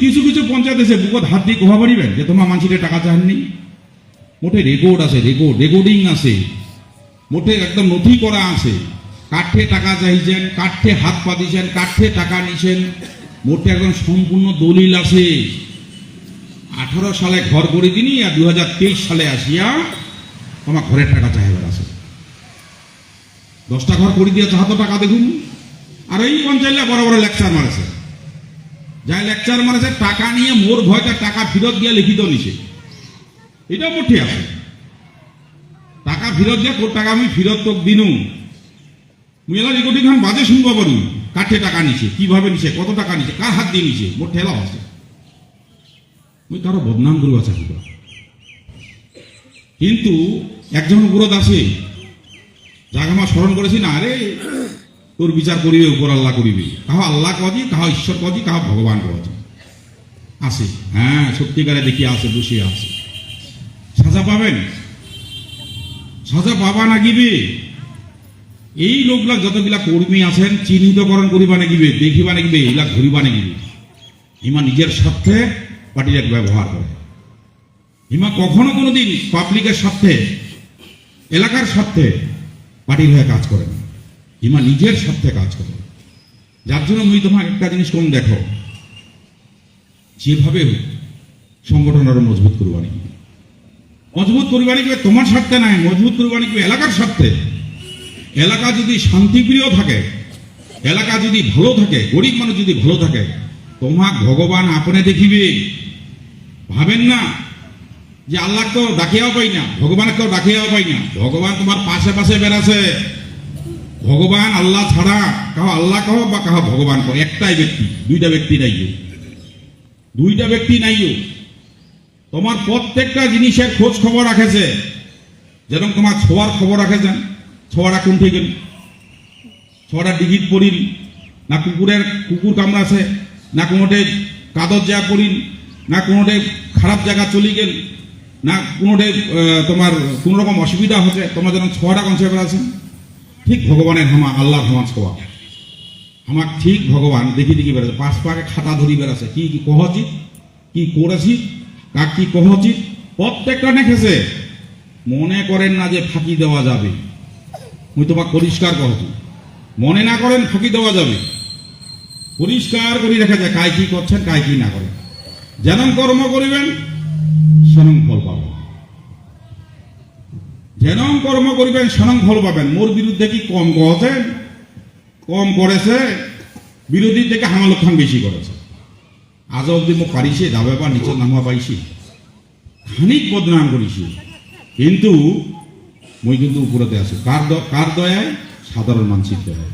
কিছু কিছু পঞ্চায়েত এসে বুকত হাত দিয়ে কোহা পারিবেন যে তোমার মানুষের টাকা চাননি। মোটে রেকর্ড আছে, রেকর্ডিং আছে, মোটে একদম নথি করা আছে। কাঠে টাকা চাইছেন, কাঠে হাত পাতিছেন, কাঠে টাকা নিছেন, মোটে একদম সম্পূর্ণ দলিল আছে। 18 সালে ঘর করে দিনি আর 2023 সালে আসিয়া তোমার ঘরের টাকা চাইবার আছে। 10টা ঘর করে দিয়ে চাহাতো টাকা দেখুন। আর এই পঞ্চায়েত বড় বড় লেকচার মারেছে, যাই লেকচার মারেছে টাকা নিয়ে মোর ভয়টা টাকা ফেরত দিয়ে লিখিত নিছে। এটাও মোটে আছে, টাকা ফেরত দিয়ে তোর টাকা আমি ফেরত তোক দিনু। মুই এলা রেকর্ডিং খান বাজে শুনবো পারু, কাঠে টাকা নিছে, কিভাবে নিছে, কত টাকা নিছে, কার হাত দিয়ে নিছে, মোর ঠেলা আছে। মুই কারো বদনাম করবা চাহিব, কিন্তু একজন উপরত আছে যাকে আমার স্মরণ করেছি না, আরে তোর বিচার করিবে উপর আল্লাহ করিবে। কাহা আল্লাহ কজি, কাহা ঈশ্বর কজি, কাহা ভগবান কজি আছে। হ্যাঁ, সত্যিকারে দেখি আছে, বসে আছে। সাজা পাবেন, সাজা পাবা নাগিবে। এই লোকগুলা যতগুলা কর্মী আছেন চিহ্নিতকরণ করিবা নাগিবে, দেখিবা নাগিবে, এগুলা ধরিবা নাগিবে। ইমা নিজের স্বার্থে পার্টির এক ব্যবহার করে। ইমা কখনো কোনোদিন পাবলিকের স্বার্থে, এলাকার স্বার্থে পার্টির হয়ে কাজ করে না। ইমা নিজের স্বার্থে কাজ করে। যার জন্য মুই তোমার একটা জিনিস কোন দেখো, যেভাবে সংগঠন আরো মজবুত করবা নাকি, মজবুত করবা নাকি তোমার স্বার্থে নাই, মজবুত করবা নাকি এলাকার স্বার্থে। এলাকা যদি শান্তিপ্রিয় থাকে, এলাকা যদি ভালো থাকে, গরিব মানুষ যদি ভালো থাকে, তোমাক ভগবান আপনে দেখিবে। ভাবেন না যে আল্লাহ তো ডাকিয়াও পাই না, ভগবান কেউ ডাকিয়াও পাই না। ভগবান তোমার পাশে পাশে বেড়াছে। ভগবান আল্লাহ ছাড়া কাহো আল্লাহ কহ বা কাহো ভগবান কহ, একটাই ব্যক্তি, দুইটা ব্যক্তি নাইও, দুইটা ব্যক্তি নাইও। তোমার প্রত্যেকটা জিনিসের খোঁজ খবর রাখেছে। যেরকম তোমার ছোঁয়ার খবর রাখেছেন, ছোঁয়াটা কোন থেকে গেল, ছোঁয়াটা ডিগিট পড়িল না কুকুর কামড়াছে, না কোনোটে কাদর জায়গা পড়িল, না কোনোটে খারাপ জায়গা চলে গেল, না কোনোটে তোমার কোন রকম অসুবিধা হচ্ছে, তোমার যেন ছোঁয়াটা কনসেপ্ট আছে। ঠিক ভগবানের হামা, আল্লাহ হামা ছোঁয়া আমার ঠিক ভগবান দেখি দেখি বেড়াচ্ছে। পাঁচ পাকে খাতা ধরি বেড়াচ্ছে, কি কি কহছি, কি করেছি, কাক কি কহছি, প্রত্যেকটা দেখেছে। মনে করেন না যে ফাঁকি দেওয়া যাবে, মুই তোমাকে পরিষ্কার কহছি, মনে না করেন ফাঁকি দেওয়া যাবে। পরিষ্কার করে রেখে যায় কায় কি করছেন, কায় কি না করেন। যেন কর্ম করিবেন সেরম ফল পাবেন, যেন কর্ম করিবেন সেরম ফল পাবেন। মোর বিরুদ্ধে কি কম কছেন, কম করেছে, বিরোধী থেকে হামালক্ষণ বেশি করেছে। আজ অব্দি মোক পারিছে, যাবে বা নিচে নামা পাইছি, খানিক বদনাম করেছি, কিন্তু মই কিন্তু উপরতে আছি। কার দয়ায়? সাধারণ মানুষের দয়ায়।